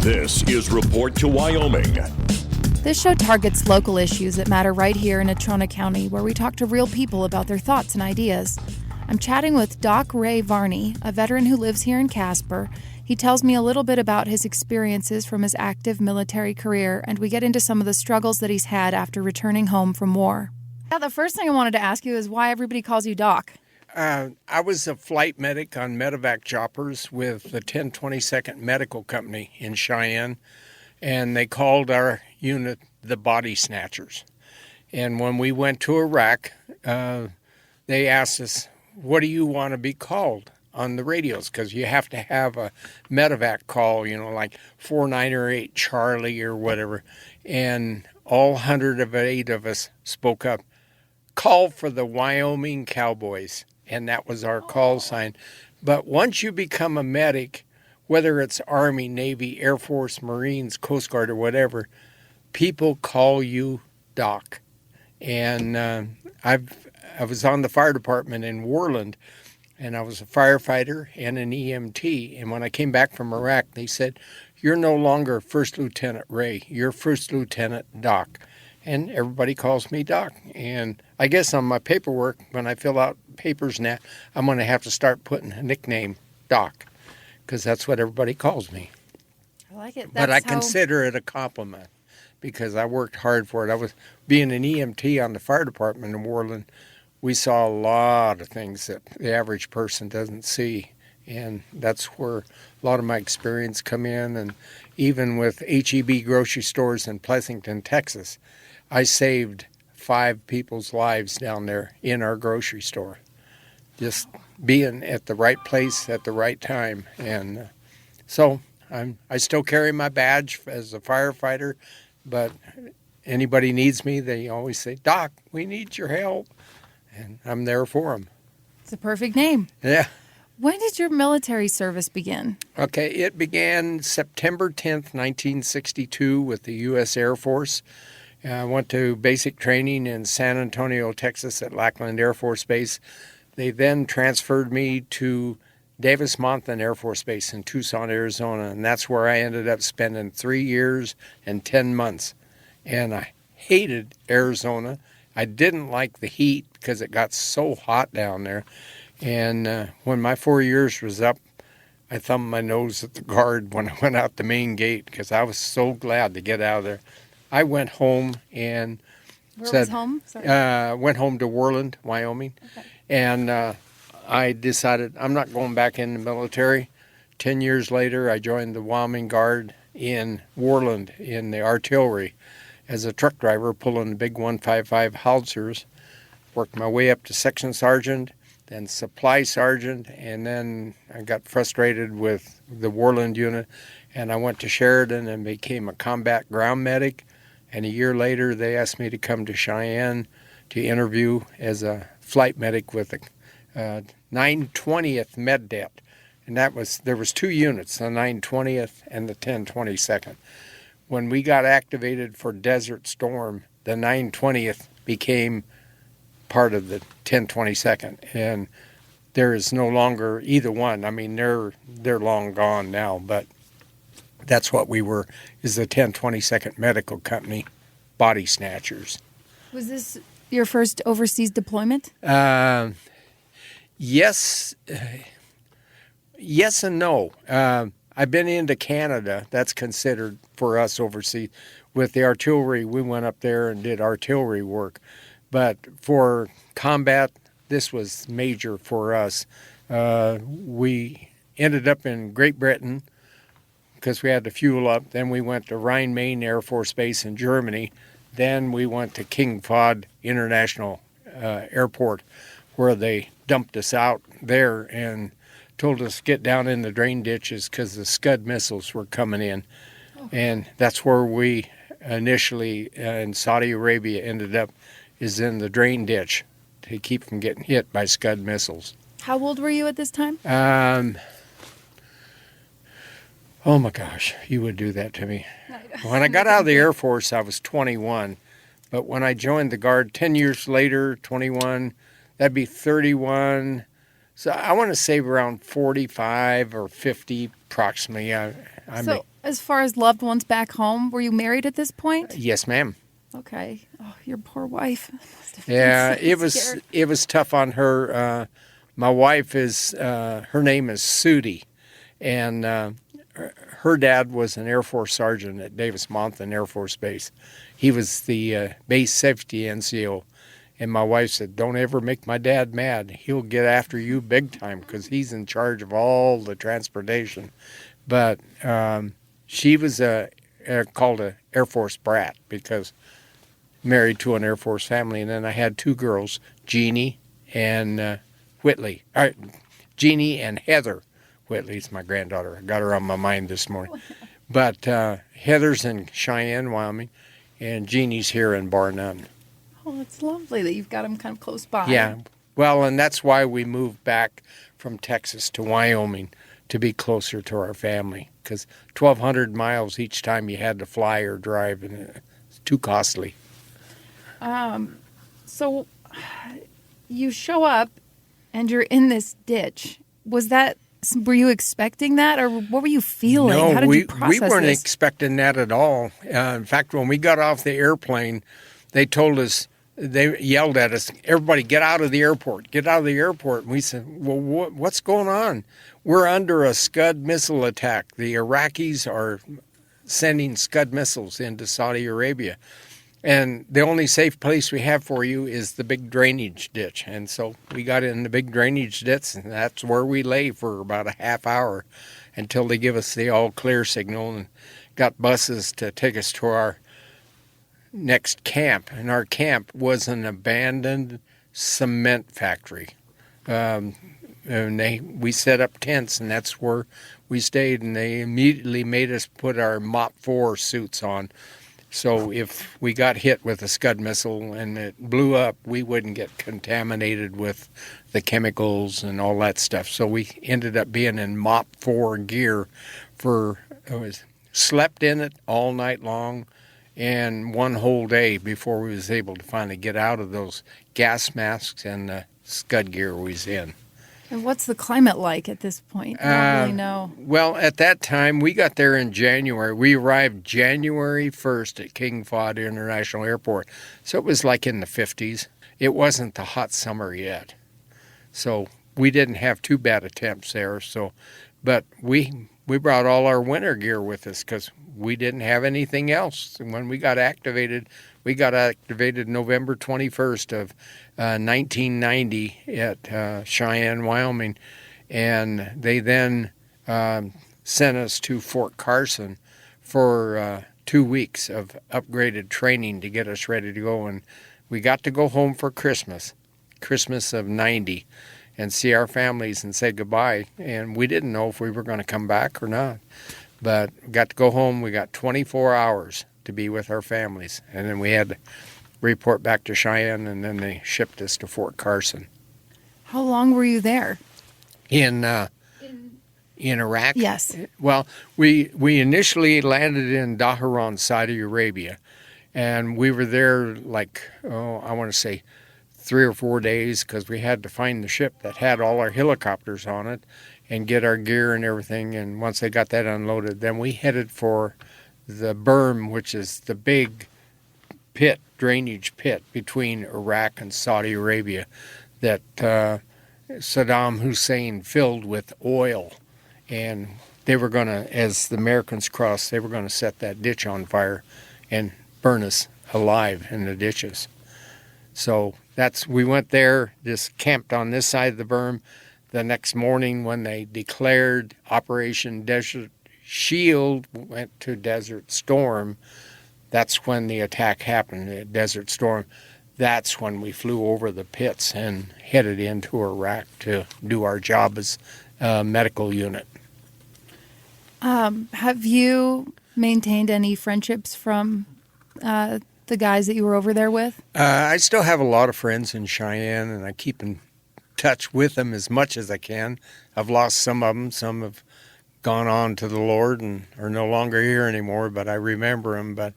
This is Report to Wyoming. This show targets local issues that matter right here in Natrona County, where we talk to real people about their thoughts and ideas. I'm chatting with Doc Ray Varney, a veteran who lives here in Casper. He tells me a little bit about his experiences from his active military career, and we get into some of the struggles that he's had after returning home from war. Yeah, the first thing I wanted to ask you is why everybody calls you Doc. I was a flight medic on medevac choppers with the 1022nd Medical Company in Cheyenne, and they called our unit the Body Snatchers. And when we went to Iraq, they asked us, what do you want to be called on the radios? Because you have to have a medevac call, like 4908 Charlie or whatever. And all 108 of us spoke up, call for the Wyoming Cowboys. And that was our call sign. But once you become a medic, whether it's Army, Navy, Air Force, Marines, Coast Guard, or whatever, people call you Doc. And I was on the fire department in Worland, and I was a firefighter and an EMT. And when I came back from Iraq, they said, you're no longer First Lieutenant Ray, you're First Lieutenant Doc. And everybody calls me Doc. And I guess on my paperwork, when I fill out papers now, I'm going to have to start putting a nickname, Doc, because that's what everybody calls me. I like it. But I consider it a compliment because I worked hard for it. I was being an EMT on the fire department in Worland. We saw a lot of things that the average person doesn't see. And that's where a lot of my experience come in. And even with HEB grocery stores in Pleasanton, Texas, I saved 5 people's lives down there in our grocery store. Just being at the right place at the right time. And so I still carry my badge as a firefighter, but anybody needs me, they always say, Doc, we need your help. And I'm there for them. It's a perfect name. Yeah. When did your military service begin? Okay, it began September 10th, 1962 with the U.S. Air Force. I went to basic training in San Antonio, Texas at Lackland Air Force Base. They then transferred me to Davis-Monthan Air Force Base in Tucson, Arizona, and that's where I ended up spending 3 years and 10 months. And I hated Arizona. I didn't like the heat because it got so hot down there. And when my 4 years was up, I thumbed my nose at the guard when I went out the main gate because I was so glad to get out of there. I went home and Where was home? Sorry. Went home to Worland, Wyoming. Okay. And I decided I'm not going back in the military. 10 years later, I joined the Wyoming Guard in Worland in the artillery as a truck driver pulling the big 155 howitzers. Worked my way up to section sergeant, then supply sergeant, and then I got frustrated with the Worland unit, and I went to Sheridan and became a combat ground medic. And a year later, they asked me to come to Cheyenne to interview as a flight medic with the 920th MedDet. And there was 2 units, the 920th and the 1022nd. When we got activated for Desert Storm, the 920th became part of the 1022nd. And there is no longer either one. I mean, they're long gone now, but that's what we were, is the 1022nd Medical Company Body Snatchers. Was this your first overseas deployment? Yes and no. I've been into Canada. That's considered for us overseas. With the artillery, we went up there and did artillery work. But for combat, this was major for us. We ended up in Great Britain because we had to fuel up. Then we went to Rhein-Main Air Force Base in Germany. Then we went to King Fahd International Airport, where they dumped us out there and told us to get down in the drain ditches because the Scud missiles were coming in. Oh. And that's where we initially in Saudi Arabia ended up, is in the drain ditch to keep from getting hit by Scud missiles. How old were you at this time? Oh my gosh, you would do that to me. When I got out of the Air Force, I was 21. But when I joined the Guard 10 years later, 21, that'd be 31. So I want to say around 45 or 50 approximately. So, as far as loved ones back home, were you married at this point? Yes, ma'am. Okay. Oh, your poor wife. Must have been Yeah, so it was scared. it was tough on her. My wife is her name is Sudie, and her dad was an Air Force sergeant at Davis-Monthan Air Force Base. He was the base safety NCO. And my wife said, "Don't ever make my dad mad. He'll get after you big time because he's in charge of all the transportation." But she was called a Air Force brat because married to an Air Force family. And then I had two girls, Jeannie and Whitley. Jeannie and Heather. Whitley's my granddaughter. I got her on my mind this morning. But Heather's in Cheyenne, Wyoming, and Jeannie's here in Bar None. Oh, it's lovely that you've got them kind of close by. Yeah. Well, and that's why we moved back from Texas to Wyoming to be closer to our family because 1,200 miles each time you had to fly or drive, and it's too costly. So you show up and you're in this ditch. Were you expecting that, or what were you feeling? No, How did you process we weren't this? expecting that at all. In fact, when we got off the airplane, they told us, they yelled at us, "Everybody get out of the airport, get out of the airport." And we said, "Well, what's going on?" "We're under a Scud missile attack. The Iraqis are sending Scud missiles into Saudi Arabia. And the only safe place we have for you is the big drainage ditch." And so we got in the big drainage ditch, and that's where we lay for about a half hour until they give us the all clear signal and got buses to take us to our next camp. And our camp was an abandoned cement factory. And we set up tents, and that's where we stayed. And they immediately made us put our Mop 4 suits on. So if we got hit with a Scud missile and it blew up, we wouldn't get contaminated with the chemicals and all that stuff. So we ended up being in Mop 4 gear slept in it all night long and one whole day before we was able to finally get out of those gas masks and the Scud gear we was in. And what's the climate like at this point? I don't really know. Well, at that time, we got there in January. We arrived January 1st at King Fahd International Airport. So it was like in the 50s. It wasn't the hot summer yet. So we didn't have too bad a temps there. But we brought all our winter gear with us because we didn't have anything else. And when we got activated November 21st of 1990 at Cheyenne, Wyoming, and they then sent us to Fort Carson for 2 weeks of upgraded training to get us ready to go. And we got to go home for Christmas of 90, and see our families and say goodbye. And we didn't know if we were going to come back or not. But we got to go home. We got 24 hours to be with our families. And then we had to report back to Cheyenne, and then they shipped us to Fort Carson. How long were you there? In Iraq? Yes. Well, we initially landed in Dhahran, Saudi Arabia. And we were there I want to say 3 or 4 days because we had to find the ship that had all our helicopters on it and get our gear and everything. And once they got that unloaded, then we headed for the berm, which is the big drainage pit between Iraq and Saudi Arabia that Saddam Hussein filled with oil. And they were going to, as the Americans crossed, they were going to set that ditch on fire and burn us alive in the ditches. So we went there, just camped on this side of the berm. The next morning when they declared Operation Desert Shield went to Desert Storm, that's when the attack happened at Desert Storm. That's when we flew over the pits and headed into Iraq to do our job as a medical unit. Have you maintained any friendships from the guys that you were over there with? I still have a lot of friends in Cheyenne, and I keep in touch with them as much as I can. I've lost some of them. Some have gone on to the Lord and are no longer here anymore, but I remember them. But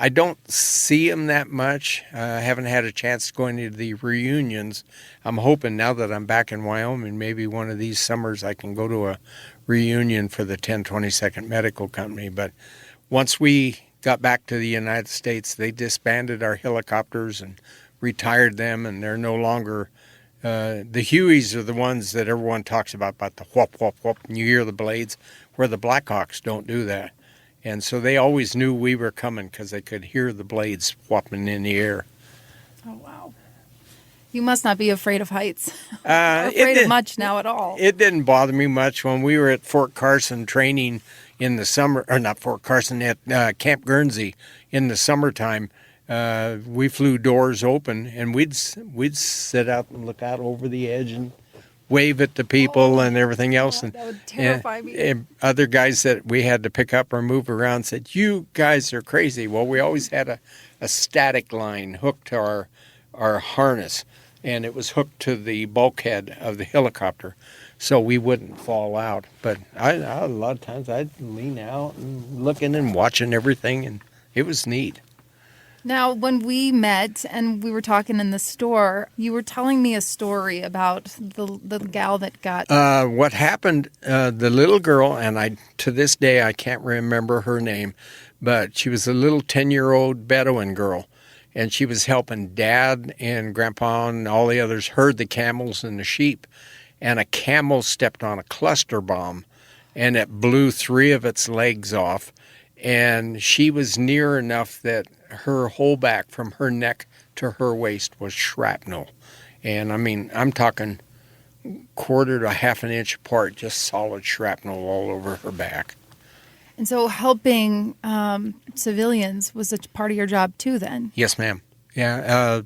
I don't see them that much. I haven't had a chance to go into the reunions. I'm hoping now that I'm back in Wyoming, maybe one of these summers I can go to a reunion for the 1022nd Medical Company. But once we got back to the United States, they disbanded our helicopters and retired them, and they're no longer... the Hueys are the ones that everyone talks about the whoop, whoop, whoop, and you hear the blades, where the Blackhawks don't do that. And so they always knew we were coming because they could hear the blades whopping in the air. Oh, wow. You must not be afraid of heights. Or It afraid of much now at all. It didn't bother me much when we were at Fort Carson training in the summer, or not Fort Carson, at Camp Guernsey in the summertime. We flew doors open, and we'd sit out and look out over the edge and wave at the people and everything else. And that would terrify me. And other guys that we had to pick up or move around said, "You guys are crazy." Well, we always had a static line hooked to our harness, and it was hooked to the bulkhead of the helicopter, so we wouldn't fall out. But a lot of times I'd lean out and looking and watching everything, and it was neat. Now, when we met and we were talking in the store, you were telling me a story about the gal that got... What happened, the little girl, and to this day I can't remember her name, but she was a little 10-year-old Bedouin girl, and she was helping Dad and Grandpa and all the others herd the camels and the sheep, and a camel stepped on a cluster bomb, and it blew 3 of its legs off, and she was near enough that her whole back from her neck to her waist was shrapnel. And I mean, I'm talking quarter to half an inch apart, just solid shrapnel all over her back. And so helping civilians was a part of your job too then? Yes, ma'am. Yeah.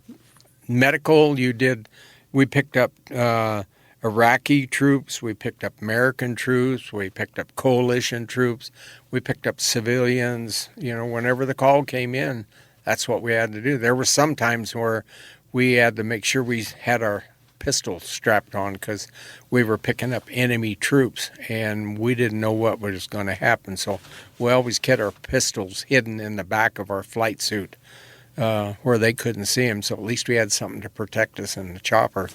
Medical, we picked up Iraqi troops, we picked up American troops, we picked up coalition troops, we picked up civilians. Whenever the call came in, that's what we had to do. There were some times where we had to make sure we had our pistols strapped on because we were picking up enemy troops and we didn't know what was going to happen. So we always kept our pistols hidden in the back of our flight suit where they couldn't see them. So at least we had something to protect us in the chopper,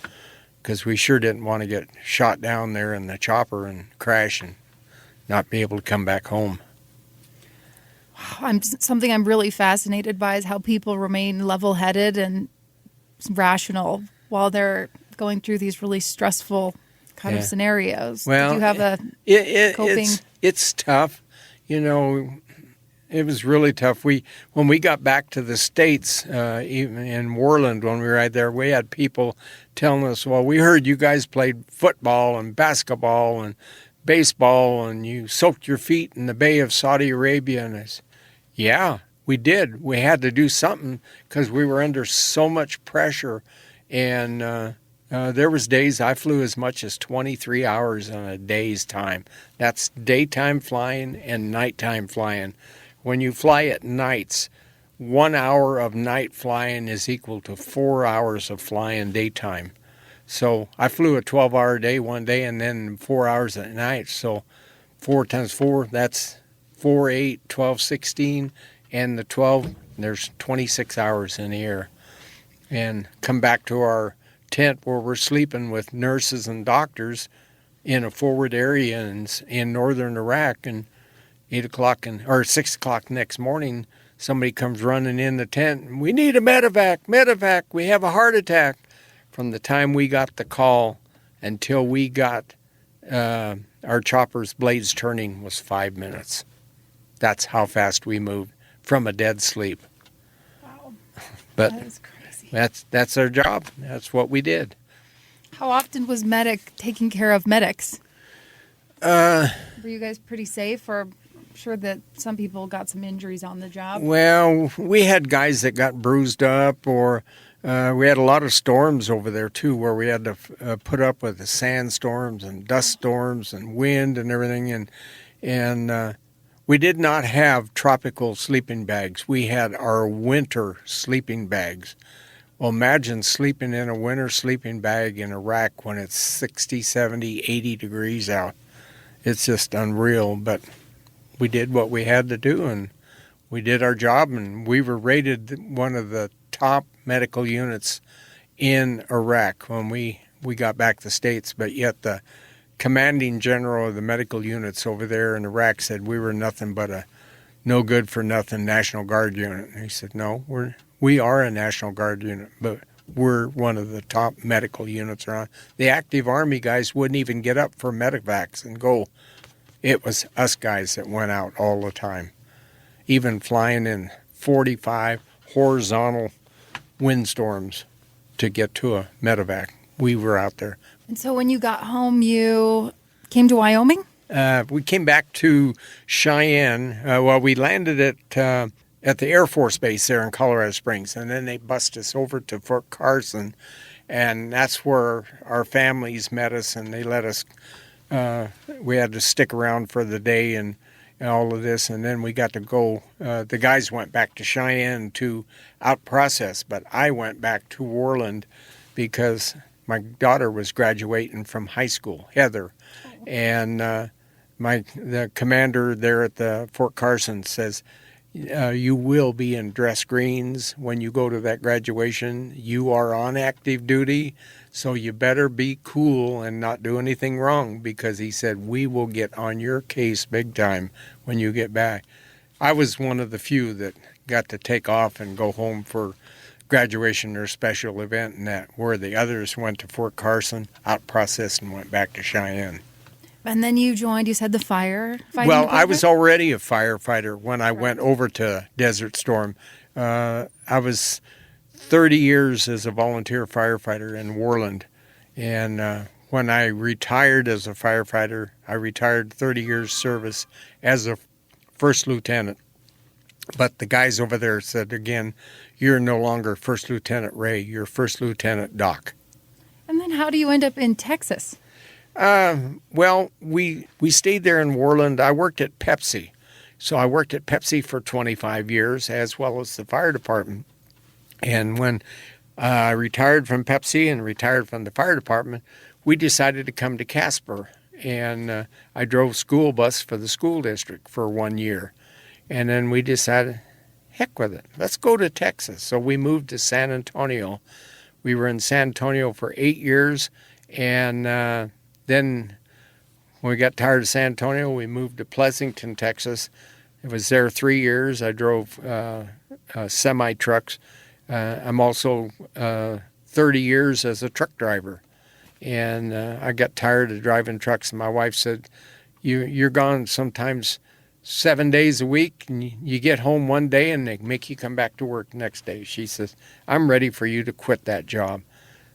because we sure didn't want to get shot down there in the chopper and crash and not be able to come back home. Something I'm really fascinated by is how people remain level-headed and rational while they're going through these really stressful kind of scenarios. Well, did you have coping? It's tough. It was really tough. When we got back to the States, even in Worland, when we were right there, we had people telling us, "Well, we heard you guys played football and basketball and baseball, and you soaked your feet in the Bay of Saudi Arabia." And I said, "Yeah, we did. We had to do something because we were under so much pressure." And there was days I flew as much as 23 hours in a day's time. That's daytime flying and nighttime flying. When you fly at nights, 1 hour of night flying is equal to 4 hours of flying daytime. So I flew a 12-hour day one day and then 4 hours at night. So 4 times 4, that's 4, 8, 12, 16. And the 12, there's 26 hours in the air. And come back to our tent where we're sleeping with nurses and doctors in a forward area in northern Iraq. And 6 o'clock next morning, somebody comes running in the tent, and "We need a medevac, we have a heart attack." From the time we got the call until we got our chopper's blades turning was 5 minutes. That's how fast we moved from a dead sleep. Wow. But that is crazy. That's our job. That's what we did. How often was medic taking care of medics? Were you guys pretty safe, or sure that some people got some injuries on the job? Well, we had guys that got bruised up, or we had a lot of storms over there too, where we had to put up with the sandstorms and dust storms and wind and everything. And we did not have tropical sleeping bags. We had our winter sleeping bags. Well, imagine sleeping in a winter sleeping bag in Iraq when it's 60, 70, 80 degrees out. It's just unreal, but we did what we had to do, and we did our job, and we were rated one of the top medical units in Iraq when we got back to the States. But yet the commanding general of the medical units over there in Iraq said we were nothing but a no good for nothing National Guard unit. And he said, no, we are a National Guard unit, but we're one of the top medical units around. The active Army guys wouldn't even get up for medevacs and go. It was us guys that went out all the time, even flying in 45 horizontal windstorms to get to a medevac. We were out there. And so when you got home, you came to Wyoming? We came back to Cheyenne. We landed at the Air Force Base there in Colorado Springs, and then they bused us over to Fort Carson, and that's where our families met us, and they let us, we had to stick around for the day and all of this, and then we got to go. The guys went back to Cheyenne to out-process, but I went back to Worland because my daughter was graduating from high school, Heather, and the commander there at the Fort Carson says, you will be in dress greens when you go to that graduation. You are on active duty, so you better be cool and not do anything wrong, because he said, we will get on your case big time when you get back. I was one of the few that got to take off and go home for graduation or special event and that, where the others went to Fort Carson, out-processed, and went back to Cheyenne. And then you joined, you said, the firefighting Well, I was department? already a firefighter when I went over to Desert Storm. I was 30 years as a volunteer firefighter in Worland. And when I retired as a firefighter, I retired 30 years service as a first lieutenant. But the guys over there said, again, you're no longer First Lieutenant Ray, you're First Lieutenant Doc. And then how do you end up in Texas? Well, we stayed there in Worland. I worked at Pepsi. So I worked at Pepsi for 25 years, as well as the fire department. And when I retired from Pepsi and retired from the fire department, we decided to come to Casper. And I drove school bus for the school district for 1 year. And then we decided, heck with it, let's go to Texas. So we moved to San Antonio. We were in San Antonio for 8 years, and then when we got tired of San Antonio, we moved to Pleasanton, Texas. I was there 3 years. I drove semi-trucks. I'm also 30 years as a truck driver. And I got tired of driving trucks, and my wife said, you're gone sometimes 7 days a week, and you get home one day and they make you come back to work the next day. She says, I'm ready for you to quit that job.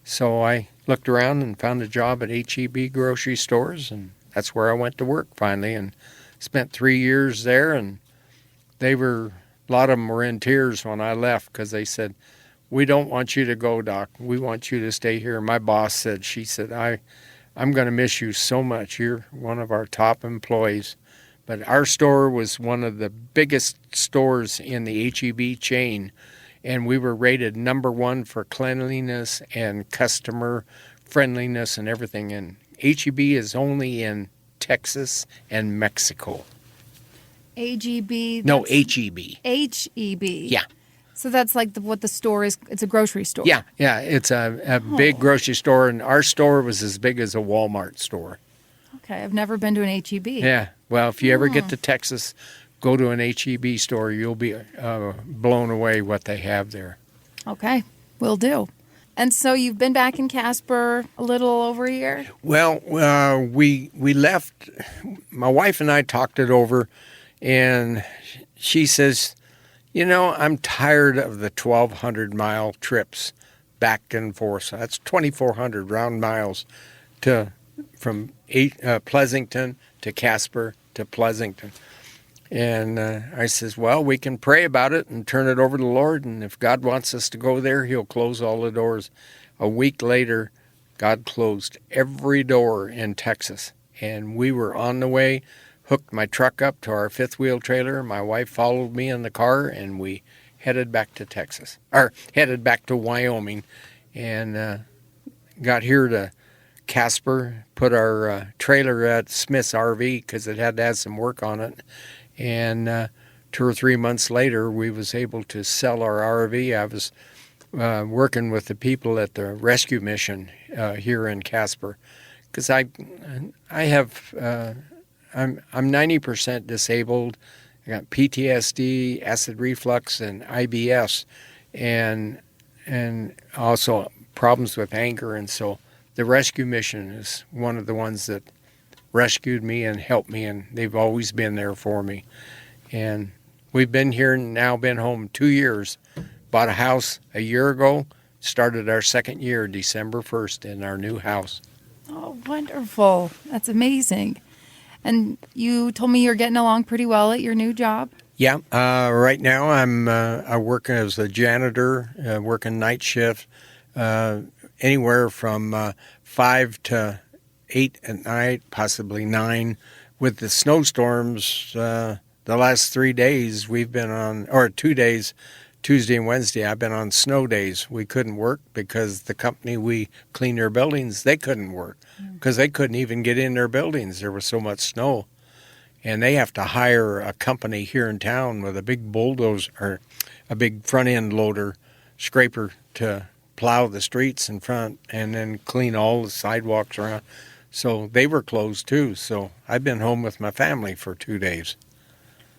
So I looked around and found a job at H-E-B grocery stores, and that's where I went to work finally, and spent 3 years there. And a lot of them were in tears when I left, because they said, we don't want you to go, Doc. We want you to stay here. My boss said, I'm going to miss you so much. You're one of our top employees. But our store was one of the biggest stores in the H-E-B chain, and we were rated #1 for cleanliness and customer friendliness and everything. And H-E-B is only in Texas and Mexico. AGB? No, H-E-B. H-E-B. Yeah. So that's like what the store is. It's a grocery store. Yeah. It's a big grocery store, and our store was as big as a Walmart store. Okay, I've never been to an H-E-B. Yeah. Well, if you ever get to Texas, go to an H-E-B store. You'll be blown away what they have there. Okay, will do. And so you've been back in Casper a little over a year? Well, we left. My wife and I talked it over, and she says, I'm tired of the 1,200-mile trips back and forth. So that's 2,400 round miles from Pleasanton to Casper to Pleasanton. And I says, well, we can pray about it and turn it over to the Lord, and if God wants us to go there, he'll close all the doors. A week later, God closed every door in Texas, and we were on the way, hooked my truck up to our fifth-wheel trailer. My wife followed me in the car, and we headed back to Wyoming, and got here to Casper, put our trailer at Smith's RV because it had to have some work on it, and 2 or 3 months later, we was able to sell our RV. I was working with the people at the rescue mission here in Casper, because I'm 90% disabled. I got PTSD, acid reflux, and IBS, and also problems with anger. And so the rescue mission is one of the ones that rescued me and helped me, and they've always been there for me. And we've been here now, been home 2 years. Bought a house a year ago, started our second year, December 1st, in our new house. Oh, wonderful. That's amazing. And you told me you're getting along pretty well at your new job? Yeah, right now I work as a janitor, working night shift, anywhere from 5 to 8 at night, possibly 9. With the snowstorms, the last 3 days we've been on, or 2 days, Tuesday and Wednesday, I've been on snow days. We couldn't work because the company we clean their buildings, they couldn't work because they couldn't even get in their buildings. There was so much snow. And they have to hire a company here in town with a big bulldozer, or a big front end loader, scraper, to plow the streets in front and then clean all the sidewalks around. So they were closed too. So I've been home with my family for 2 days.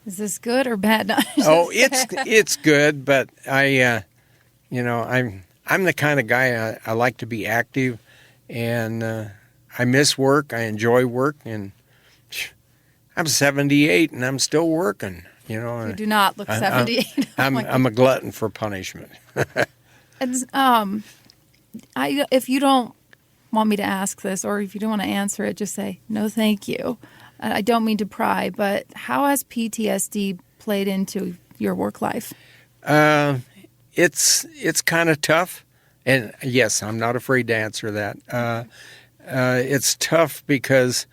Is this good or bad? Oh, it's good, but I'm the kind of guy I like to be active, and I miss work. I enjoy work, and I'm 78 and I'm still working. You do not look 78. I'm a glutton for punishment. And if you don't want me to ask this, or if you don't want to answer it, just say no, thank you. I don't mean to pry, but how has PTSD played into your work life? It's kind of tough, and yes, I'm not afraid to answer that. It's tough because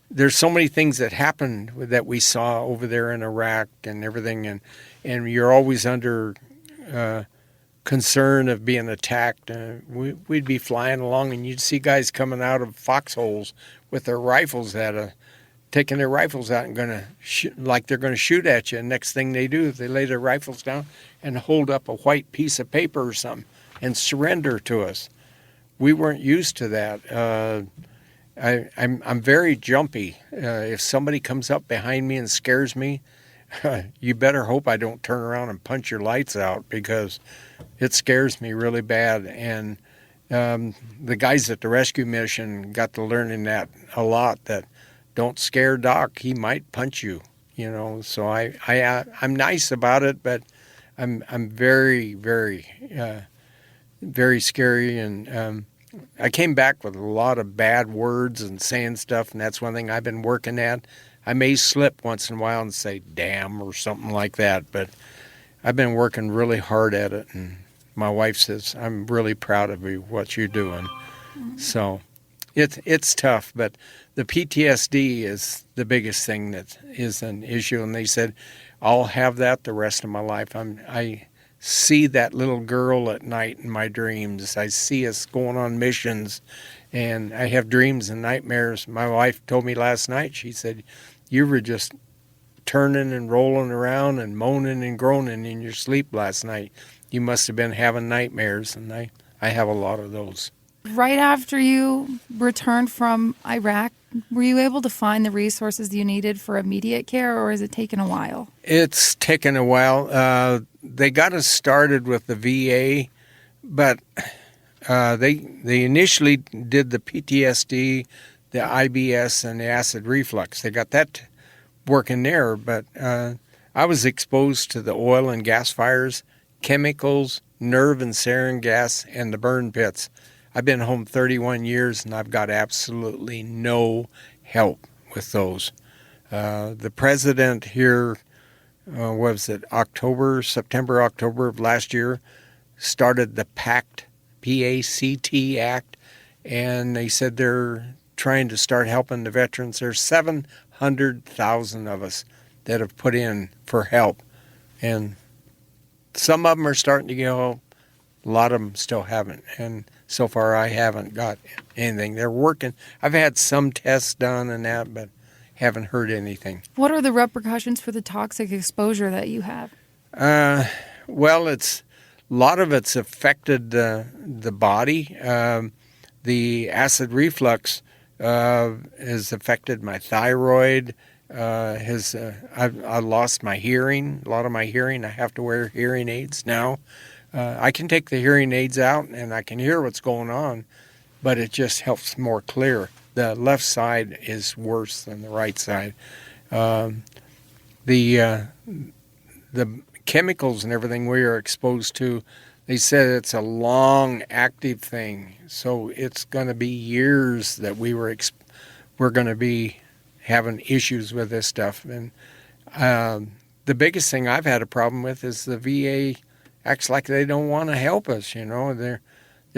there's so many things that happened that we saw over there in Iraq and everything, and you're always under concern of being attacked. We'd be flying along, and you'd see guys coming out of foxholes with their rifles taking their rifles out and like they're going to shoot at you. And next thing they do is they lay their rifles down and hold up a white piece of paper or something and surrender to us. We weren't used to that. I'm very jumpy. If somebody comes up behind me and scares me, you better hope I don't turn around and punch your lights out, because it scares me really bad. And the guys at the rescue mission got to learning that a lot, that don't scare Doc, he might punch you, So I'm nice about it, but I'm very, very, very scary. And I came back with a lot of bad words and saying stuff, and that's one thing I've been working at. I may slip once in a while and say damn or something like that, but I've been working really hard at it. And my wife says, I'm really proud of you, what you're doing. Mm-hmm. So it's tough, but the PTSD is the biggest thing that is an issue. And they said, I'll have that the rest of my life. I see that little girl at night in my dreams. I see us going on missions, and I have dreams and nightmares. My wife told me last night, she said, you were just turning and rolling around and moaning and groaning in your sleep last night. You must have been having nightmares, and I have a lot of those. Right after you returned from Iraq, were you able to find the resources you needed for immediate care, or has it taken a while? It's taken a while. They got us started with the VA, but they initially did the PTSD, the IBS, and the acid reflux. They got that working there, but I was exposed to the oil and gas fires, chemicals, nerve and sarin gas, and the burn pits. I've been home 31 years, and I've got absolutely no help with those. The president here, September, October of last year, started the PACT, P-A-C-T Act, and they said they're trying to start helping the veterans. There's 700,000 of us that have put in for help, and some of them are starting to get help. A lot of them still haven't, and so far I haven't got anything. They're working. I've had some tests done and that, but haven't heard anything. What are the repercussions for the toxic exposure that you have? Well, a lot of it's affected the body. The acid reflux has affected my thyroid. I lost my hearing. A lot of my hearing. I have to wear hearing aids now. I can take the hearing aids out and I can hear what's going on, but it just helps more clear. The left side is worse than the right side. The chemicals and everything we are exposed to, they said it's a long active thing, so it's going to be years that we're going to be having issues with this stuff. And the biggest thing I've had a problem with is the VA acts like they don't want to help us. They're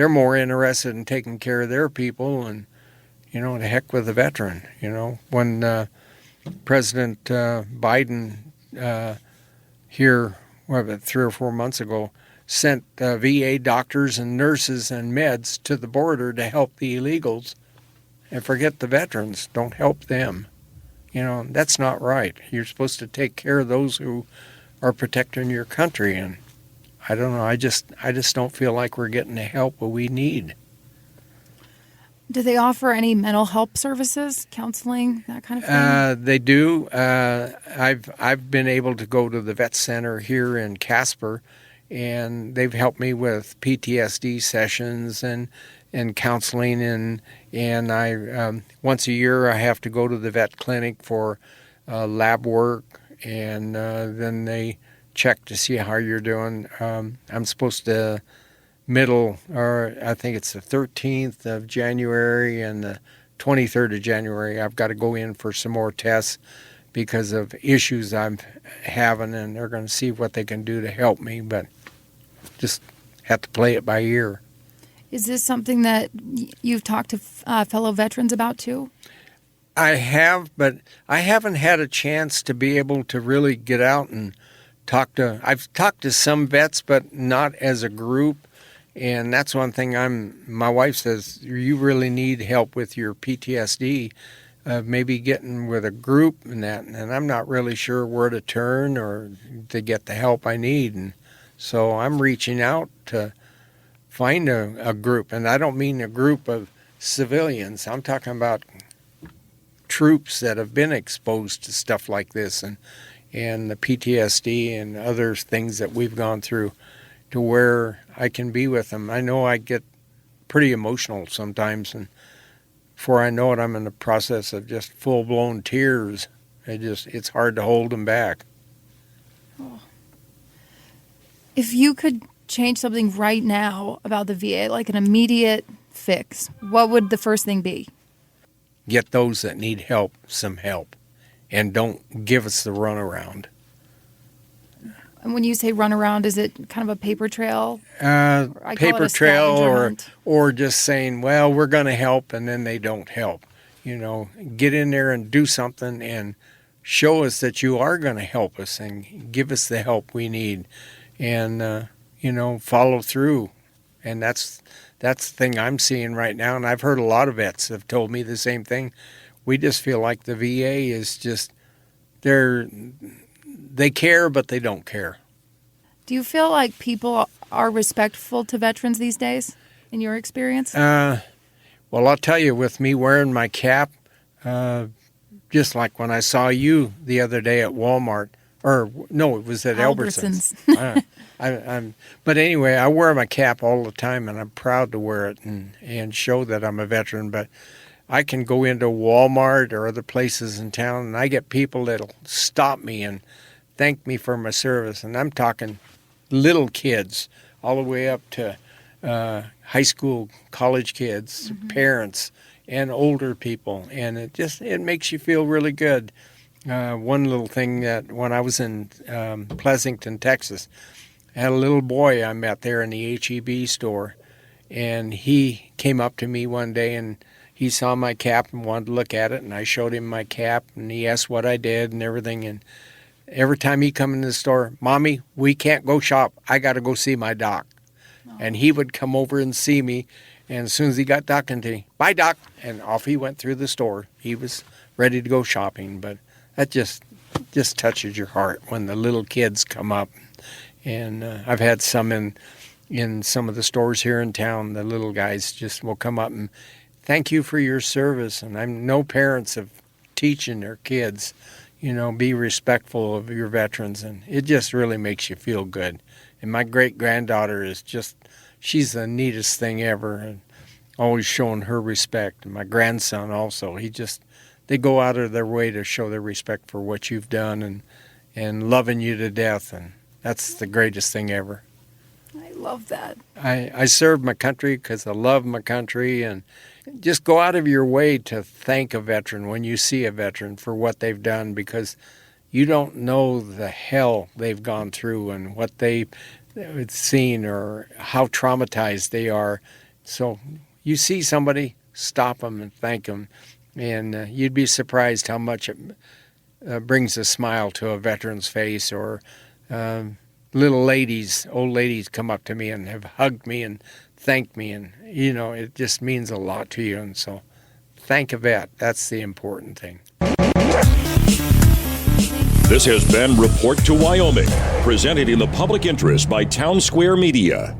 more interested in taking care of their people, and the heck with the veteran. When President Biden here, 3 or 4 months ago, sent VA doctors and nurses and meds to the border to help the illegals, and forget the veterans. Don't help them. That's not right. You're supposed to take care of those who are protecting your country, and I don't know. I just don't feel like we're getting the help that we need. Do they offer any mental health services, counseling, that kind of thing? They do. I've been able to go to the vet center here in Casper, and they've helped me with PTSD sessions and counseling, and I once a year I have to go to the vet clinic for lab work, and then they check to see how you're doing. I'm supposed to I think it's the 13th of January and the 23rd of January, I've got to go in for some more tests because of issues I'm having, and they're going to see what they can do to help me, but just have to play it by ear. Is this something that you've talked to fellow veterans about too? I have, but I haven't had a chance to be able to really get out and I've talked to some vets, but not as a group. And that's one thing my wife says, you really need help with your PTSD, maybe getting with a group and that. And I'm not really sure where to turn or to get the help I need. And so I'm reaching out to find a group. And I don't mean a group of civilians. I'm talking about troops that have been exposed to stuff like this and the PTSD and other things that we've gone through, to where I can be with them. I know I get pretty emotional sometimes, and before I know it, I'm in the process of just full-blown tears. It's hard to hold them back. Oh. If you could change something right now about the VA, like an immediate fix, what would the first thing be? Get those that need help some help, and don't give us the runaround. And when you say run around, is it kind of a paper trail? Paper trail, or just saying, well, we're going to help, and then they don't help. Get in there and do something and show us that you are going to help us and give us the help we need, and follow through. And that's the thing I'm seeing right now. And I've heard a lot of vets have told me the same thing. We just feel like the VA is just they care, but they don't care. Do you feel like people are respectful to veterans these days, in your experience? Well, I'll tell you, with me wearing my cap, just like when I saw you the other day at Walmart, or no, it was at Albertsons. But anyway, I wear my cap all the time, and I'm proud to wear it and show that I'm a veteran. But I can go into Walmart or other places in town, and I get people that'll stop me and thank me for my service. And I'm talking little kids all the way up to high school, college kids, parents, and older people. And it makes you feel really good. One little thing that when I was in Pleasanton, Texas, I had a little boy I met there in the H-E-B store, and he came up to me one day and he saw my cap and wanted to look at it, and I showed him my cap, and he asked what I did and everything. And every time he come in the store, Mommy, we can't go shop. I got to go see my doc. Oh. And he would come over and see me, and as soon as he got talking to me, bye, Doc, and off he went through the store. He was ready to go shopping. But that just touches your heart when the little kids come up. And I've had some in some of the stores here in town. The little guys just will come up and thank you for your service. And I know parents of teaching their kids, be respectful of your veterans, and it just really makes you feel good. And my great-granddaughter is she's the neatest thing ever, and always showing her respect. And my grandson also, they go out of their way to show their respect for what you've done and loving you to death, and that's the greatest thing ever. I love that. I serve my country because I love my country, and just go out of your way to thank a veteran when you see a veteran for what they've done, because you don't know the hell they've gone through and what they've seen or how traumatized they are. So you see somebody, stop them and thank them, and you'd be surprised how much it brings a smile to a veteran's face. Or old ladies come up to me and have hugged me and thanked me, and it just means a lot to you. And so thank a vet. That's the important thing. This has been Report to Wyoming, presented in the public interest by Town Square Media.